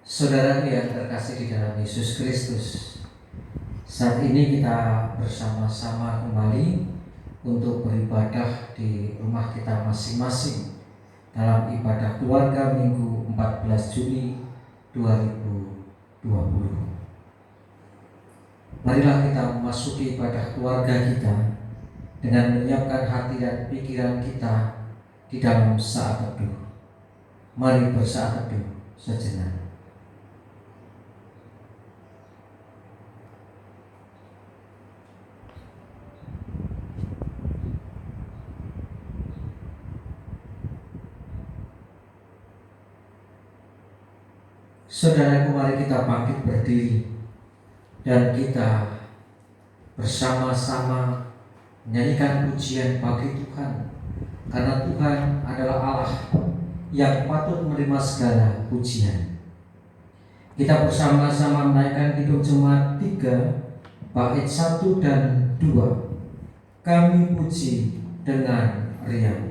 Saudara yang terkasih di dalam Yesus Kristus, saat ini kita bersama-sama kembali untuk beribadah di rumah kita masing-masing dalam ibadah keluarga Minggu 14 Juni 2020. Marilah kita memasuki ibadah keluarga kita dengan menyiapkan hati dan pikiran kita di dalam saat teduh. Mari bersaat teduh sejenak. Saudaraku, mari kita bangkit berdiri dan kita bersama-sama menyanyikan pujian bagi Tuhan, karena Tuhan adalah Allah yang patut menerima segala pujian. Kita bersama-sama menaikkan Kidung Jemaat 3 bait 1 dan 2. Kami puji dengan riang.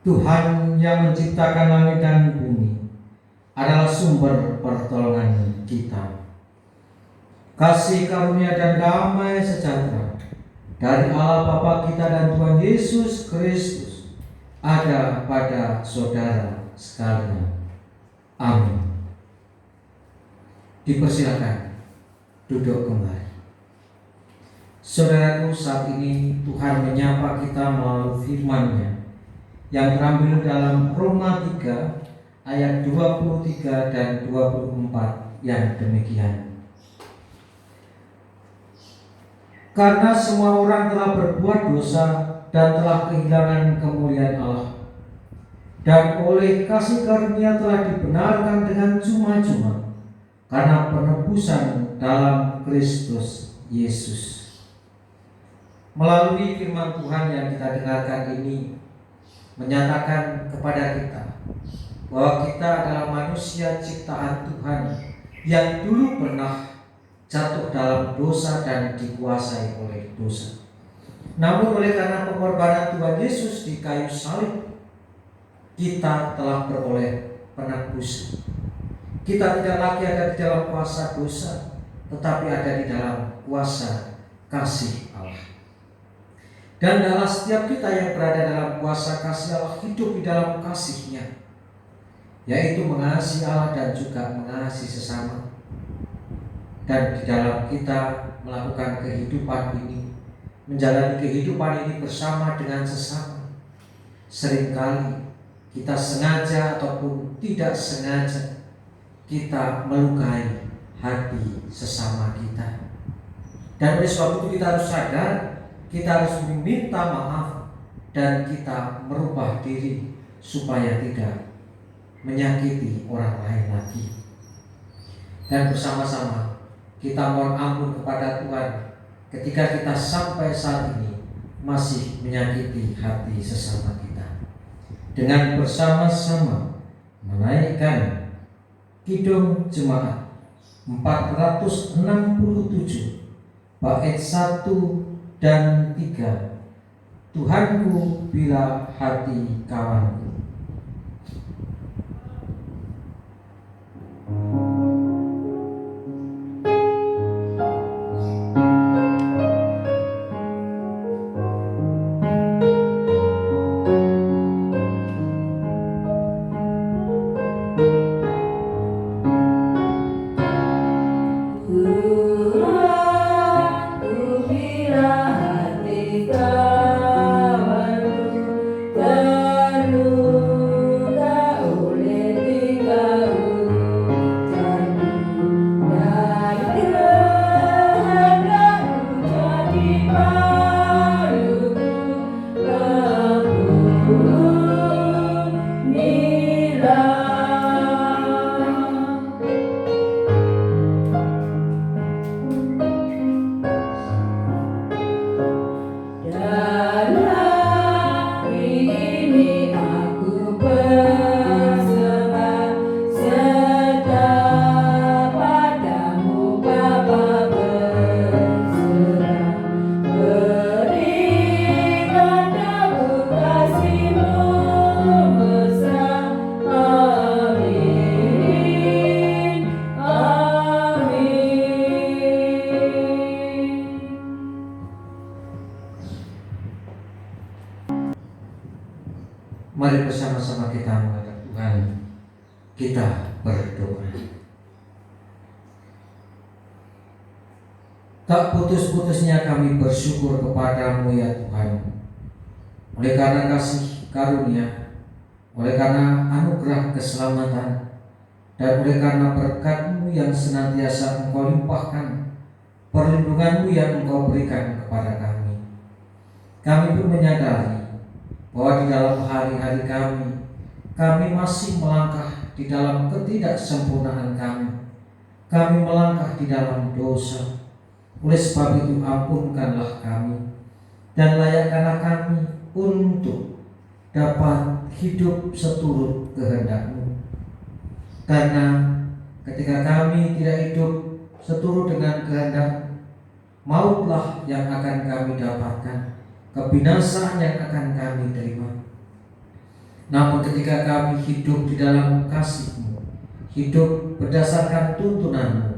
Tuhan yang menciptakan langit dan bumi adalah sumber pertolongan kita. Kasih karunia dan damai sejahtera dari Allah Bapa kita dan Tuhan Yesus Kristus ada pada saudara sekalian. Amin. Dipersilakan duduk kembali. Saudaraku, saat ini Tuhan menyapa kita melalui firman-Nya yang terambil dalam Roma 3 ayat 23 dan 24 yang demikian. Karena semua orang telah berbuat dosa dan telah kehilangan kemuliaan Allah, dan oleh kasih karunia telah dibenarkan dengan cuma-cuma karena penebusan dalam Kristus Yesus. Melalui firman Tuhan yang kita dengarkan ini menyatakan kepada kita bahwa kita adalah manusia ciptaan Tuhan yang dulu pernah jatuh dalam dosa dan dikuasai oleh dosa. Namun oleh karena pengorbanan Tuhan Yesus di kayu salib, kita telah beroleh penebusan. Kita tidak lagi ada di dalam kuasa dosa, tetapi ada di dalam kuasa kasih Allah. Dan dalam setiap kita yang berada dalam kuasa kasih Allah, hidup di dalam kasih-Nya, yaitu mengasihi Allah dan juga mengasihi sesama. Dan di dalam kita melakukan kehidupan ini, menjalani kehidupan ini bersama dengan sesama, seringkali kita sengaja ataupun tidak sengaja kita melukai hati sesama kita. Dan oleh sebab itu kita harus sadar kita harus meminta maaf dan kita merubah diri supaya tidak menyakiti orang lain lagi. Dan bersama-sama kita mohon ampun kepada Tuhan ketika kita sampai saat ini masih menyakiti hati sesama kita. Dengan bersama-sama menaikkan Kidung Jemaat 467 bait 1 dan 3, Tuhanku bila hati kawanku. Mari bersama-sama kita menghadap Tuhan. Kita berdoa. Tak putus-putusnya kami bersyukur kepadamu ya Tuhan, oleh karena kasih karunia, oleh karena anugerah keselamatan, dan oleh karena berkat-Mu yang senantiasa Engkau limpahkan, perlindungan-Mu yang Engkau berikan kepada kami. Kami pun menyadari bahwa di dalam hari-hari kami masih melangkah di dalam ketidaksempurnaan kami. Kami melangkah di dalam dosa. Oleh sebab itu ampunkanlah kami dan layakkanlah kami untuk dapat hidup seturut kehendak-Mu. Karena ketika kami tidak hidup seturut dengan kehendak, mautlah yang akan kami dapatkan, kebinasaan yang akan kami terima. Namun ketika kami hidup di dalam kasih-Mu, hidup berdasarkan tuntunan-Mu,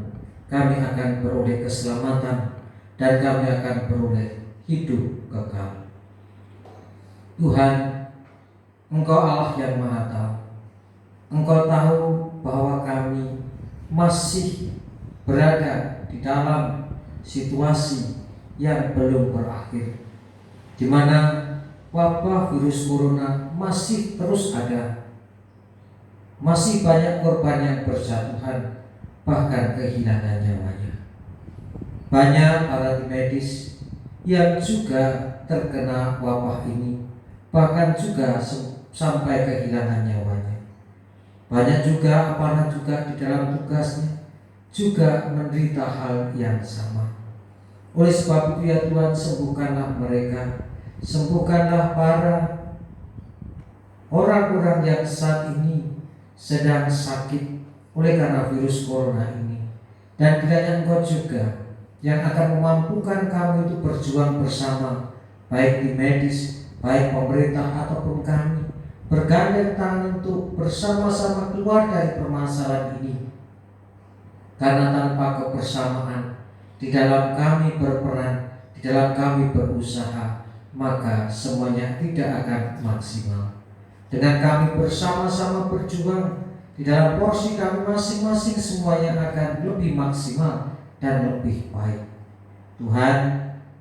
kami akan beroleh keselamatan dan kami akan beroleh hidup kekal. Tuhan, Engkau Allah yang Maha Tahu. Engkau tahu bahwa kami masih berada di dalam situasi yang belum berakhir, di mana wabah virus corona masih terus ada. Masih banyak korban yang berjatuhan, bahkan kehilangan nyawanya. Banyak alat medis yang juga terkena wabah ini, bahkan juga sampai kehilangan nyawanya. Banyak juga aparat juga di dalam tugasnya juga menderita hal yang sama. Oleh sebab itu ya Tuhan, sembuhkanlah mereka, sembuhkanlah para orang-orang yang saat ini sedang sakit oleh karena virus corona ini. Dan kiranya Engkau juga yang akan memampukan kami untuk berjuang bersama, baik di medis, baik pemerintah ataupun kami, bergandeng tangan untuk bersama-sama keluar dari permasalahan ini. Karena tanpa kebersamaan di dalam kami berperan, di dalam kami berusaha, maka semuanya tidak akan maksimal. Dengan kami bersama-sama berjuang di dalam porsi kami masing-masing, semuanya akan lebih maksimal dan lebih baik. Tuhan,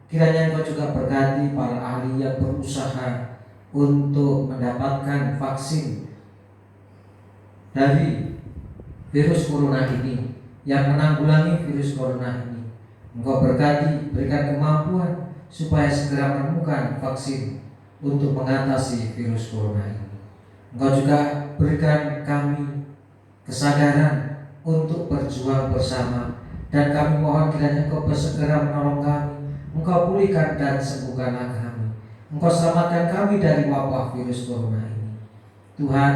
kiranya Engkau juga berkati para ahli yang berusaha untuk mendapatkan vaksin dari virus corona ini, yang menanggulangi virus corona ini. Engkau berkati, berikan kemampuan supaya segera menemukan vaksin untuk mengatasi virus corona ini. Engkau juga berikan kami kesadaran untuk berjuang bersama, dan kami mohon kiranya Engkau segera menolong kami. Engkau pulihkan dan sembuhkanlah kami. Engkau selamatkan kami dari wabah virus corona ini. Tuhan,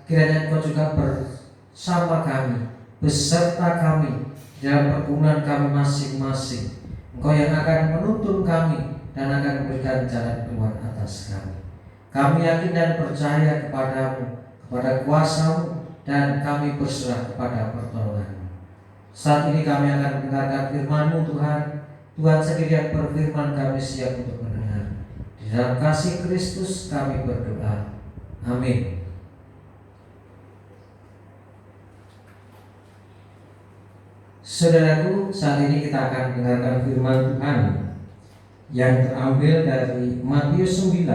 kiranya Engkau juga bersama kami, beserta kami dalam pergumulan kami masing-masing. Engkau yang akan menuntun kami dan akan memberikan jalan keluar atas kami. Kami yakin dan percaya kepadamu, kepada kuasa-Mu, dan kami berserah kepada pertolongan-Mu. Saat ini kami akan mendengarkan firman-Mu, Tuhan. Tuhan sendiri yang berfirman, kami siap untuk mendengar. Di dalam kasih Kristus kami berdoa. Amin. Saudaraku, saat ini kita akan mendengarkan firman Tuhan yang terambil dari Matius 9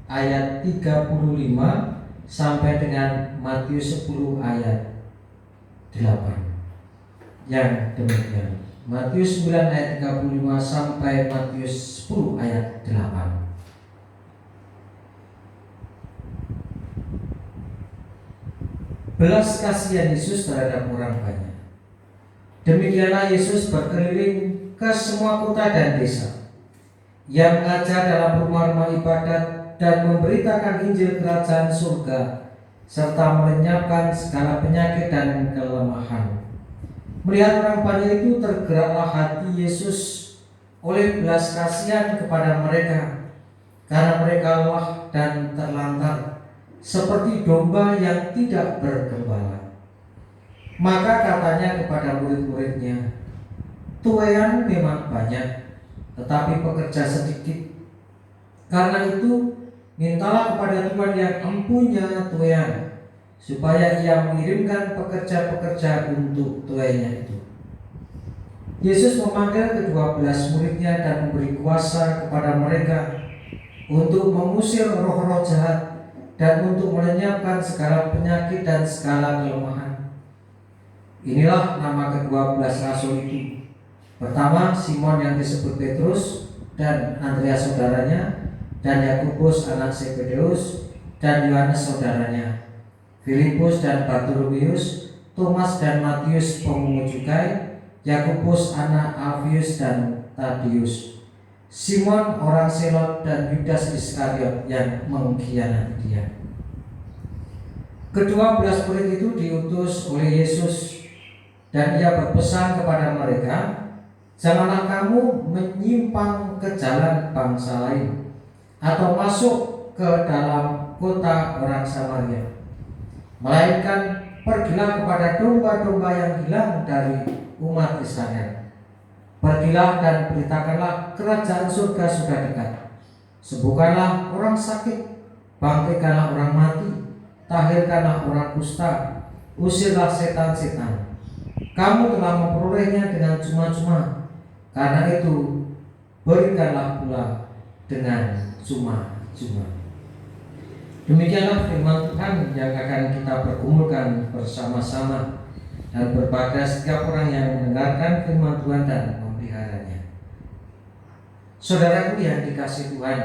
ayat 35 sampai dengan Matius 10 ayat 8. Yang demikian, Matius 9 ayat 35 sampai Matius 10 ayat 8. Belas kasihan Yesus terhadap orang banyak. Demikianlah Yesus berkeliling ke semua kota dan desa. Ia mengajar dalam rumah-rumah ibadat dan memberitakan Injil kerajaan surga, serta melenyapkan segala penyakit dan kelemahan. Melihat orang banyak itu, tergeraklah hati Yesus oleh belas kasihan kepada mereka, karena mereka lelah dan terlantar, seperti domba yang tidak bergembala. Maka katanya kepada murid-muridnya, tuaian memang banyak, tetapi pekerja sedikit. Karena itu, mintalah kepada Tuhan yang empunya tuaian, supaya Ia mengirimkan pekerja-pekerja untuk tuainya itu. Yesus memanggil ke-12 muridnya dan memberi kuasa kepada mereka untuk mengusir roh-roh jahat dan untuk melenyapkan segala penyakit dan segala kelemahan. Inilah nama ke-12 rasul itu. Pertama, Simon yang disebut Petrus dan Andreas saudaranya, dan Yakobus anak Zebedeus dan Yohanes saudaranya, Filipus dan Bartolomeus, Thomas dan Matius pemungut cukai, Yakobus anak Alfius dan Tadius, Simon orang Selot, dan Yudas Iskariot yang mengkhianati Dia. Kedua belas murid itu diutus oleh Yesus, dan Ia berpesan kepada mereka, janganlah kamu menyimpang ke jalan bangsa lain atau masuk ke dalam kota orang Samaria, melainkan pergilah kepada domba-domba yang hilang dari umat Israel. Pergilah dan beritakanlah kerajaan surga sudah dekat. Sembuhkanlah orang sakit, bangkitkanlah orang mati, tahirkanlah orang kusta, usirlah setan-setan. Kamu telah memperolehnya dengan cuma-cuma, karena itu berikanlah pula dengan cuma-cuma. Demikianlah firman Tuhan yang akan kita pergumulkan bersama-sama, dan berbahagia setiap orang yang mendengarkan firman Tuhan dan memeliharanya. Saudaraku yang dikasihi Tuhan,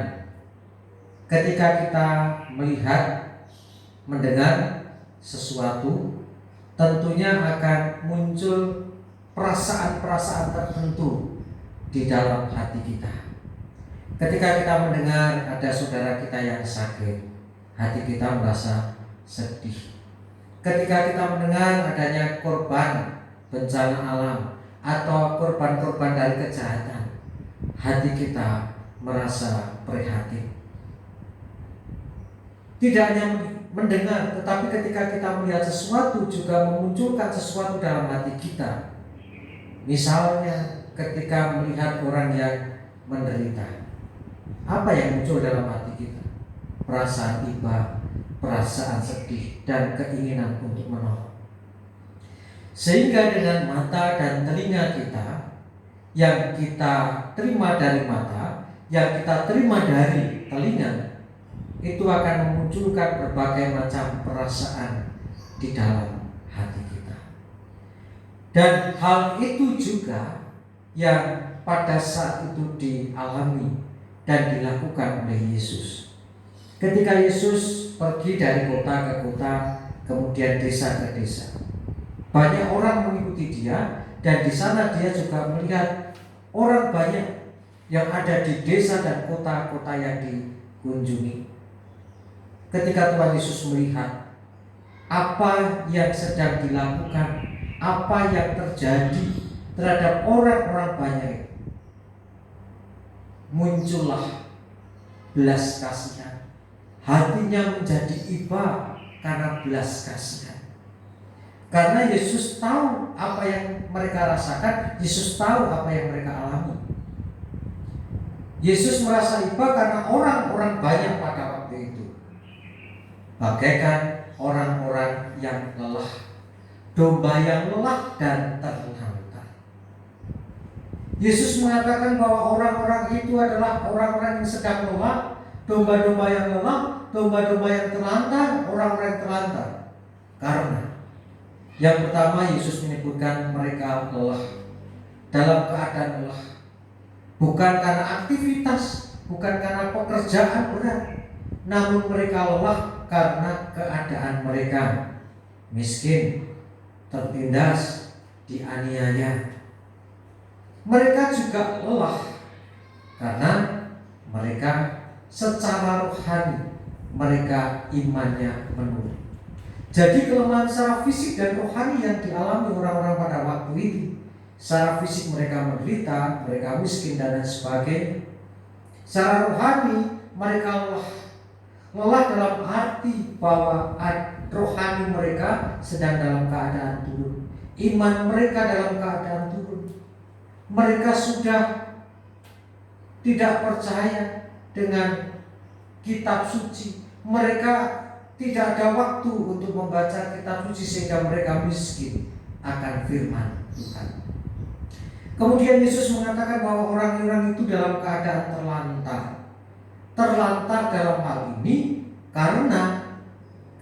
ketika kita melihat, mendengar sesuatu, tentunya akan muncul perasaan-perasaan tertentu di dalam hati kita. Ketika kita mendengar ada saudara kita yang sakit, hati kita merasa sedih. Ketika kita mendengar adanya korban bencana alam atau korban-korban dari kejahatan, hati kita merasa prihatin. Tidak hanya mendengar, tetapi ketika kita melihat sesuatu juga memunculkan sesuatu dalam hati kita. Misalnya ketika melihat orang yang menderita, apa yang muncul dalam hati kita? Perasaan iba, perasaan sedih, dan keinginan untuk menolong. Sehingga dengan mata dan telinga kita, yang kita terima dari mata, yang kita terima dari telinga, itu akan memunculkan berbagai macam perasaan di dalam hati kita. Dan hal itu juga yang pada saat itu dialami dan dilakukan oleh Yesus. Ketika Yesus pergi dari kota ke kota, kemudian desa ke desa, banyak orang mengikuti dia, dan di sana dia juga melihat orang banyak yang ada di desa dan kota-kota yang dikunjungi. Ketika Tuhan Yesus melihat apa yang sedang dilakukan, apa yang terjadi terhadap orang-orang banyak, muncullah belas kasihan. Hatinya menjadi iba karena belas kasihan. Karena Yesus tahu apa yang mereka rasakan, Yesus tahu apa yang mereka alami. Yesus merasa iba karena orang-orang banyak pada waktu itu, bagaikan orang-orang yang lelah, domba yang lelah dan terlantar. Yesus mengatakan bahwa orang-orang itu adalah orang-orang yang sedang lelah, domba-domba yang lelah, domba-domba yang terlantar, orang-orang yang terlantar. Karena yang pertama, Yesus menyebutkan mereka lelah, dalam keadaan lelah, bukan karena aktivitas, bukan karena pekerjaan berat, namun mereka lelah karena keadaan mereka miskin, tertindas, dianiaya. Mereka juga lelah karena mereka secara rohani, mereka imannya menurun. Jadi kelemahan secara fisik dan rohani yang dialami orang-orang pada waktu itu, secara fisik mereka menderita, mereka miskin dan lain sebagainya. Secara rohani mereka lelah dalam arti bahwa rohani mereka sedang dalam keadaan turun, iman mereka dalam keadaan turun. Mereka sudah tidak percaya dengan kitab suci. Mereka tidak ada waktu untuk membaca kitab suci sehingga mereka miskin akan firman Tuhan. Kemudian Yesus mengatakan bahwa orang-orang itu dalam keadaan terlantar. Terlantar dalam hal ini karena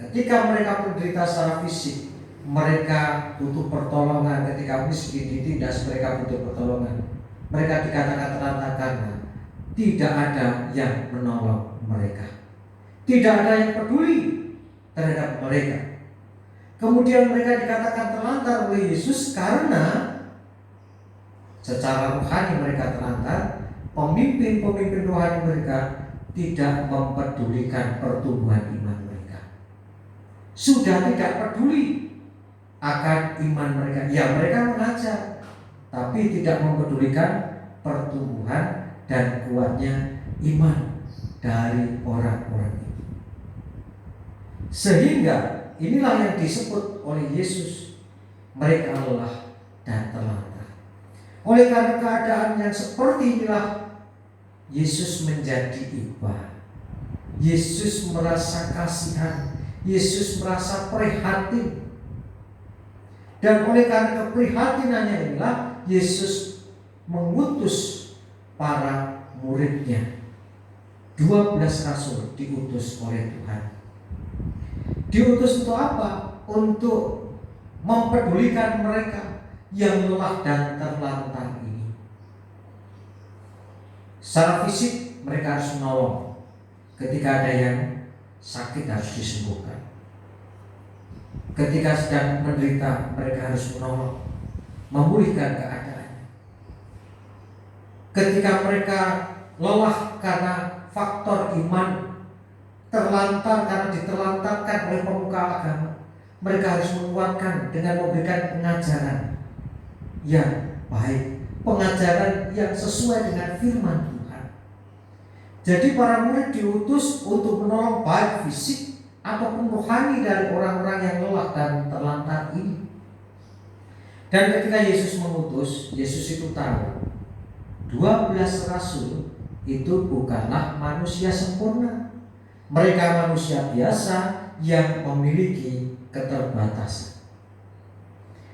ketika mereka menderita secara fisik, mereka butuh pertolongan. Ketika miskin ditindas, mereka butuh pertolongan. Mereka dikatakan terlantar karena tidak ada yang menolong mereka, tidak ada yang peduli terhadap mereka. Kemudian mereka dikatakan terlantar oleh Yesus karena secara rohani mereka terlantar. Pemimpin-pemimpin rohani mereka tidak mempedulikan pertumbuhan iman mereka, sudah tidak peduli akan iman mereka. Ya, mereka mengajar, tapi tidak mempedulikan pertumbuhan dan kuatnya iman dari orang-orang itu. Sehingga inilah yang disebut oleh Yesus, mereka lelah dan terlantar. Oleh karena keadaan yang seperti inilah, Yesus menjadi iba. Yesus merasa kasihan, Yesus merasa prihatin. Dan oleh karena keprihatinannya inilah, Yesus mengutus para muridnya. 12 rasul diutus oleh Tuhan. Diutus untuk apa? Untuk mempedulikan mereka yang lelah dan terlantar ini. Secara fisik mereka harus menolong. Ketika ada yang sakit harus disembuhkan. Ketika sedang menderita mereka harus menolong, memulihkan keadaannya. Ketika mereka lelah karena faktor iman, terlantar karena diterlantarkan oleh pemuka agama, mereka harus menguatkan dengan memberikan pengajaran yang baik, pengajaran yang sesuai dengan firman Tuhan. Jadi para murid diutus untuk menolong baik fisik ataupun rohani dari orang-orang yang lelah dan terlantar ini. Dan ketika Yesus mengutus, Yesus itu tahu 12 rasul itu bukanlah manusia sempurna. Mereka manusia biasa yang memiliki keterbatasan.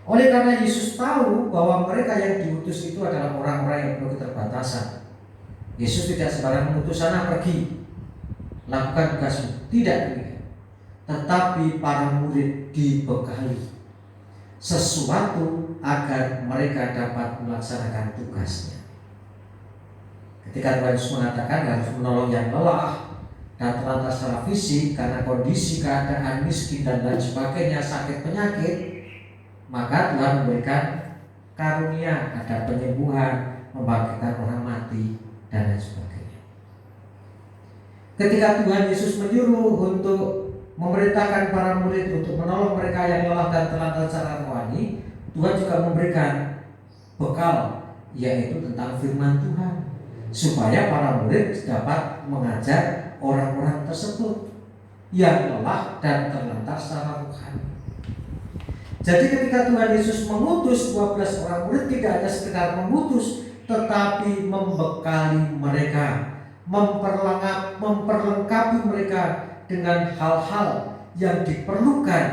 Oleh karena Yesus tahu bahwa mereka yang diutus itu adalah orang-orang yang penuh keterbatasan, Yesus tidak sembarang mengutus sana pergi, lakukan tugasmu. Tidak demikian. Tetapi para murid dibekali sesuatu agar mereka dapat melaksanakan tugasnya. Ketika Tuhan Yesus mengatakan harus menolong yang lelah dan terlantar secara fisik karena kondisi keadaan miskin dan lain sebagainya, sakit penyakit, maka Tuhan memberikan karunia, ada penyembuhan, membangkitkan orang mati dan lain sebagainya. Ketika Tuhan Yesus menyuruh untuk memerintahkan para murid untuk menolong mereka yang lelah dan terlantar secara rohani, Tuhan juga memberikan bekal, yaitu tentang firman Tuhan, supaya para murid dapat mengajar orang-orang tersebut yang lelah dan terlantar secara rohani. Jadi ketika Tuhan Yesus mengutus 12 orang murid, tidak hanya sekedar mengutus, tetapi membekali mereka, memperlengkapi mereka dengan hal-hal yang diperlukan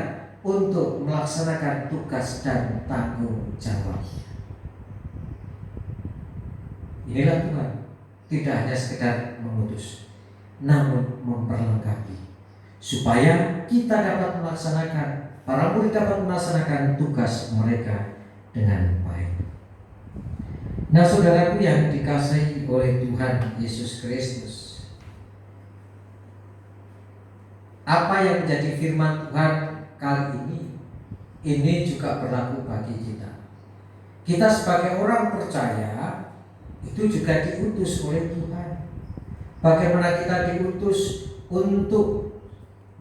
untuk melaksanakan tugas dan tanggung jawabnya. Inilah Tuhan, tidak hanya sekedar mengutus, namun memperlengkapi, supaya kita dapat melaksanakan, para murid dapat melaksanakan tugas mereka dengan baik. Nah, saudaraku yang dikasihi oleh Tuhan Yesus Kristus, apa yang menjadi firman Tuhan kali ini juga berlaku bagi kita. Kita sebagai orang percaya itu juga diutus oleh Tuhan. Bagaimana kita diutus untuk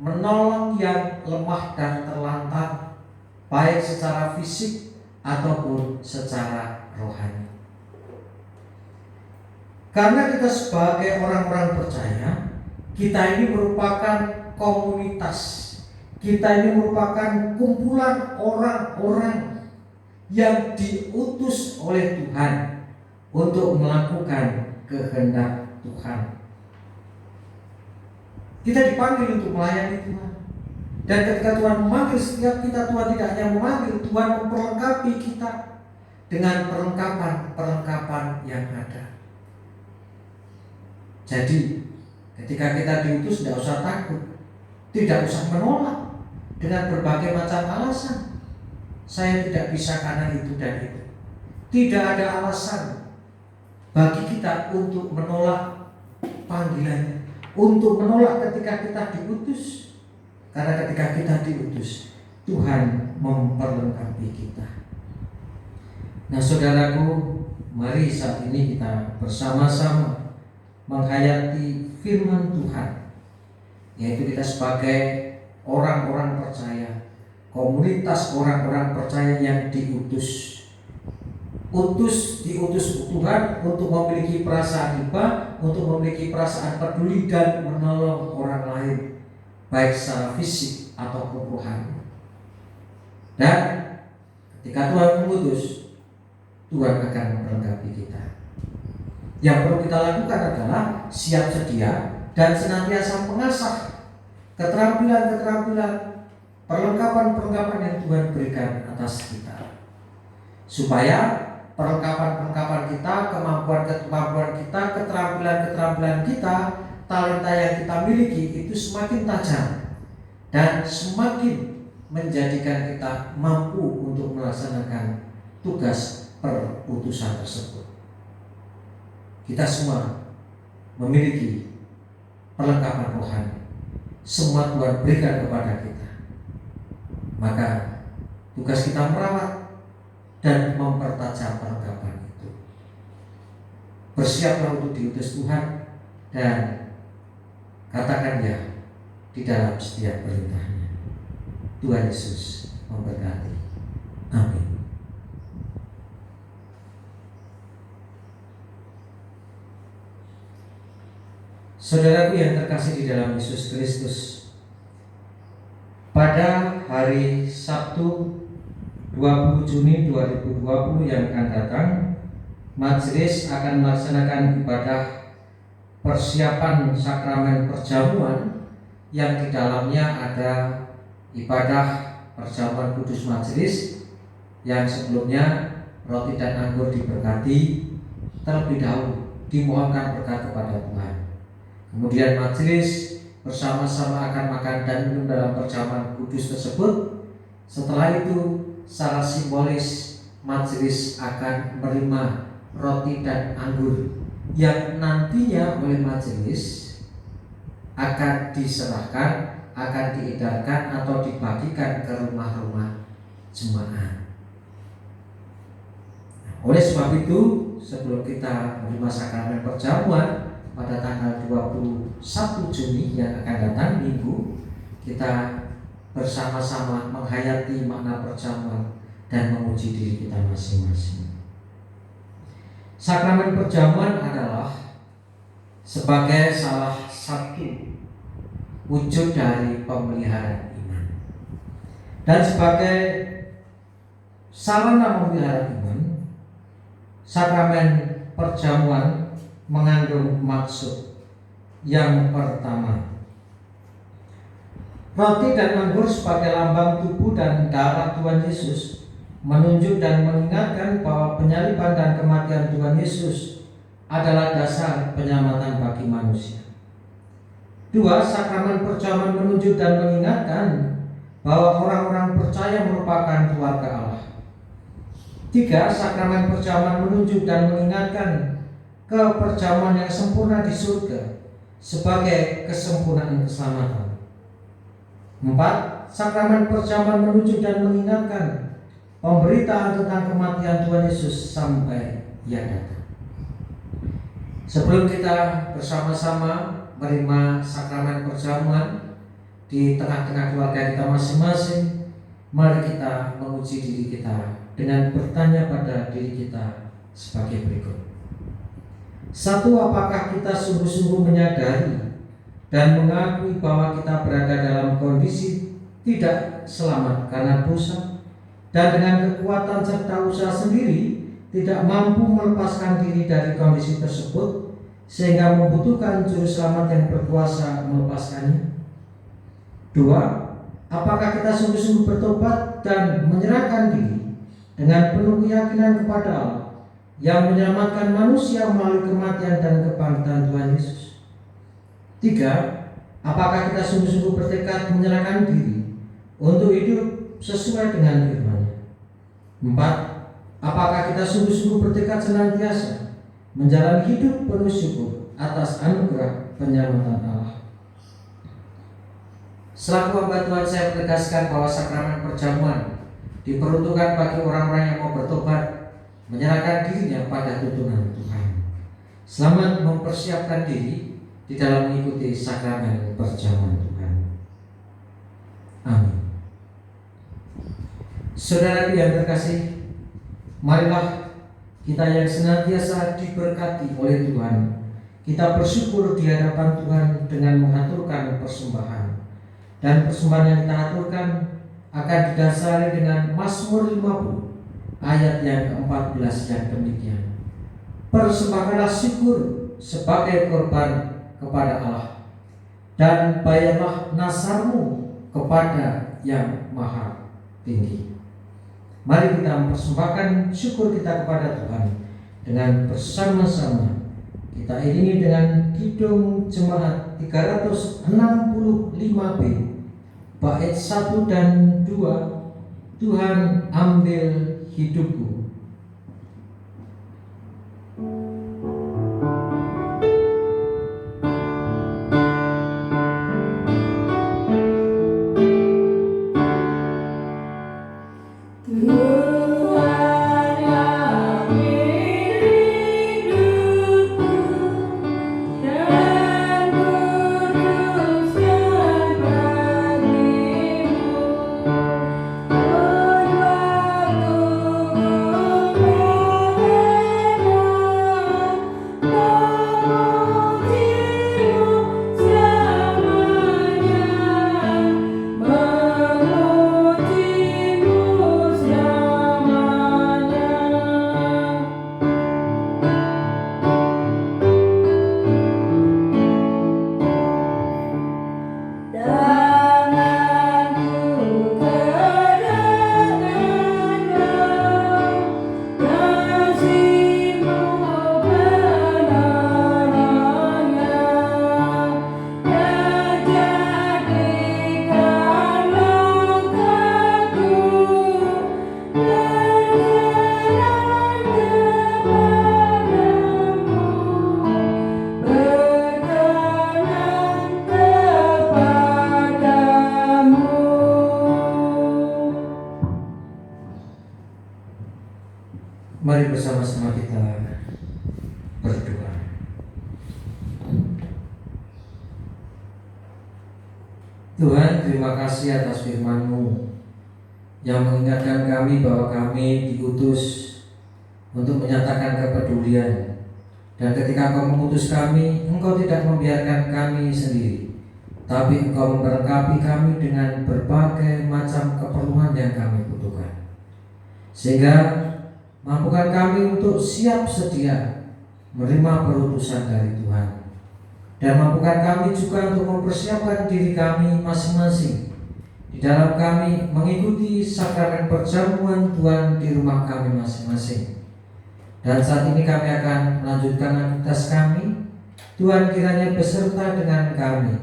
menolong yang lemah dan terlantar, baik secara fisik ataupun secara rohani. Karena kita sebagai orang-orang percaya, kita ini merupakan komunitas, kita ini merupakan kumpulan orang-orang yang diutus oleh Tuhan untuk melakukan kehendak Tuhan. Kita dipanggil untuk melayani Tuhan. Dan ketika Tuhan memanggil setiap kita, Tuhan tidak hanya memanggil, Tuhan memperlengkapi kita dengan perlengkapan yang ada. Jadi ketika kita diutus, tidak usah takut, tidak usah menolak dengan berbagai macam alasan. Saya tidak bisa karena itu dan itu. Tidak ada alasan bagi kita untuk menolak panggilannya, untuk menolak ketika kita diutus. Karena ketika kita diutus, Tuhan memperlengkapi kita. Nah, saudaraku, mari saat ini kita bersama-sama menghayati firman Tuhan, yaitu kita sebagai orang-orang percaya, komunitas orang-orang percaya yang diutus Tuhan untuk memiliki perasaan iba, untuk memiliki perasaan peduli dan menolong orang lain, baik secara fisik ataupun rohani. Dan ketika Tuhan mengutus, Tuhan akan memperlengkapi kita. Yang perlu kita lakukan adalah siap sedia dan senantiasa mengasah keterampilan-keterampilan, perlengkapan-perlengkapan yang Tuhan berikan atas kita, supaya perlengkapan-perlengkapan kita, kemampuan-kemampuan kita, keterampilan-keterampilan kita, talenta yang kita miliki itu semakin tajam dan semakin menjadikan kita mampu untuk melaksanakan tugas perutusan tersebut. Kita semua memiliki perlengkapan rohani, semua Tuhan berikan kepada kita. Maka tugas kita merawat dan mempertajam perlengkapan itu. Bersiaplah untuk diutus Tuhan dan katakan ya di dalam setiap perintahnya. Tuhan Yesus memberkati. Amin. Saudaraku yang terkasih di dalam Yesus Kristus, pada hari Sabtu 20 Juni 2020 yang akan datang, majelis akan melaksanakan ibadah persiapan sakramen perjamuan yang di dalamnya ada ibadah perjamuan kudus majelis, yang sebelumnya roti dan anggur diberkati terlebih dahulu, dimohonkan berkat kepada Tuhan. Kemudian majelis bersama-sama akan makan dan minum dalam perjamuan kudus tersebut. Setelah itu, secara simbolis majelis akan menerima roti dan anggur yang nantinya oleh majelis akan diserahkan, akan diedarkan atau dibagikan ke rumah-rumah jemaat. Oleh sebab itu, sebelum kita menerima sakramen perjamuan pada tanggal 21 Juni yang akan datang minggu, kita bersama-sama menghayati makna perjamuan dan menguji diri kita masing-masing. Sakramen perjamuan adalah sebagai salah satu wujud dari pemeliharaan iman, dan sebagai sarana memelihara iman, sakramen perjamuan mengandung maksud yang pertama. Roti dan anggur sebagai lambang tubuh dan darah Tuhan Yesus menunjuk dan mengingatkan bahwa penyaliban dan kematian Tuhan Yesus adalah dasar penyelamatan bagi manusia. 2. Sakramen perjamuan menunjuk dan mengingatkan bahwa orang-orang percaya merupakan keluarga Allah. 3. Sakramen perjamuan menunjuk dan mengingatkan keperjamuan yang sempurna di surga sebagai kesempurnaan keselamatan. 4. Sakramen perjamuan menunjuk dan mengingatkan pemberitaan tentang kematian Tuhan Yesus sampai Ia datang. Sebelum kita bersama-sama menerima sakramen perjamuan di tengah-tengah keluarga kita masing-masing, mari kita menguji diri kita dengan bertanya pada diri kita sebagai berikut. 1. Apakah kita sungguh-sungguh menyadari dan mengakui bahwa kita berada dalam kondisi tidak selamat karena dosa, dan dengan kekuatan serta usaha sendiri tidak mampu melepaskan diri dari kondisi tersebut, sehingga membutuhkan juru selamat yang berkuasa melepaskannya? 2. Apakah kita sungguh-sungguh bertobat dan menyerahkan diri dengan penuh keyakinan kepada Allah yang menyelamatkan manusia melalui kematian dan kebangkitan Tuhan Yesus? 3. Apakah kita sungguh-sungguh bertekad menyerahkan diri untuk hidup sesuai dengan firman-Nya? 4. Apakah kita sungguh-sungguh bertekad senantiasa menjalani hidup penuh syukur atas anugerah penyelamatan Allah? Selaku hamba Tuhan, saya menegaskan bahwa sakramen perjamuan diperuntukkan bagi orang-orang yang mau bertobat, menyerahkan dirinya pada tuntunan Tuhan, selamat mempersiapkan diri di dalam mengikuti sakramen perjamuan Tuhan. Amin. Saudara yang terkasih, marilah kita yang senantiasa diberkati oleh Tuhan, kita bersyukur di hadapan Tuhan dengan mengaturkan persembahan. Dan persembahan yang kita aturkan akan didasari dengan Mazmur 50 ayat yang ke-14 yang demikian. Persembahkanlah syukur sebagai korban kepada Allah, dan bayarlah nasarmu kepada yang maha tinggi. Mari kita mempersembahkan syukur kita kepada Tuhan dengan bersama-sama. Kita iringi dengan kidung jemaat 365B bait 1 dan 2, Tuhan ambil hidupku. Mari bersama-sama kita berdoa. Tuhan, terima kasih atas firman-Mu yang mengingatkan kami bahwa kami diutus untuk menyatakan kepedulian. Dan ketika Engkau mengutus kami, Engkau tidak membiarkan kami sendiri, tapi Engkau memberkapi kami dengan berbagai macam keperluan yang kami butuhkan. Sehingga mampukan kami untuk siap sedia menerima perutusan dari Tuhan. Dan mampukan kami juga untuk mempersiapkan diri kami masing-masing di dalam kami mengikuti sakramen perjamuan Tuhan di rumah kami masing-masing. Dan saat ini kami akan melanjutkan aktivitas kami. Tuhan kiranya beserta dengan kami.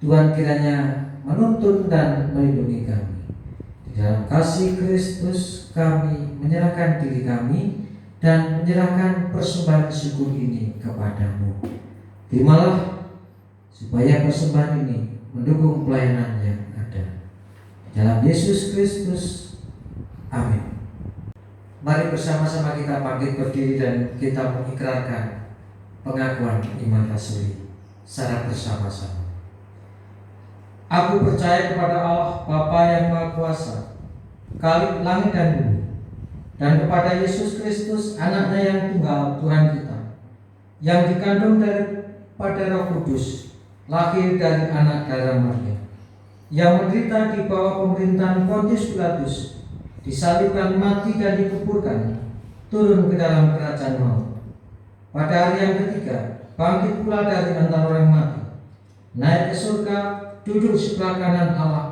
Tuhan kiranya menuntun dan melindungi kami. Di dalam kasih Kristus kami menyerahkan diri kami dan menyerahkan persembahan syukur ini kepadamu. Terimalah supaya persembahan ini mendukung pelayanan yang ada. Dalam Yesus Kristus, amin. Mari bersama-sama kita bangkit berdiri dan kita mengikrarkan pengakuan iman rasuli secara bersama-sama. Aku percaya kepada Allah Bapa yang Maha Kuasa, Khalik langit dan bumi, dan kepada Yesus Kristus, Anaknya yang tunggal, Tuhan kita, yang dikandung daripada Roh Kudus, lahir dari anak darah Maria, yang menderita di bawah pemerintahan Pontius Pilatus, disalibkan, mati dan dikuburkan, turun ke dalam kerajaan maut. Pada hari yang ketiga, bangkit pula dari antara orang mati, naik ke surga, duduk sebelah kanan Allah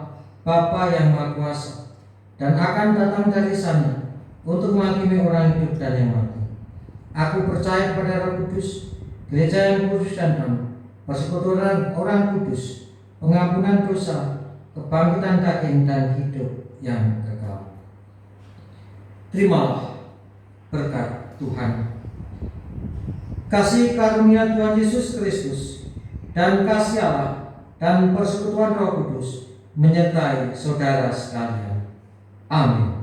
Bapa yang Maha Kuasa, dan akan datang dari sana untuk menghakimi orang hidup dan yang mati. Aku percaya kepada Roh Kudus, gereja yang kudus dan am, persekutuan orang kudus, pengampunan dosa, kebangkitan daging dan hidup yang kekal. Terimalah berkat Tuhan. Kasih karunia Tuhan Yesus Kristus dan kasih Allah dan persekutuan Roh Kudus menyertai saudara sekalian. Amin.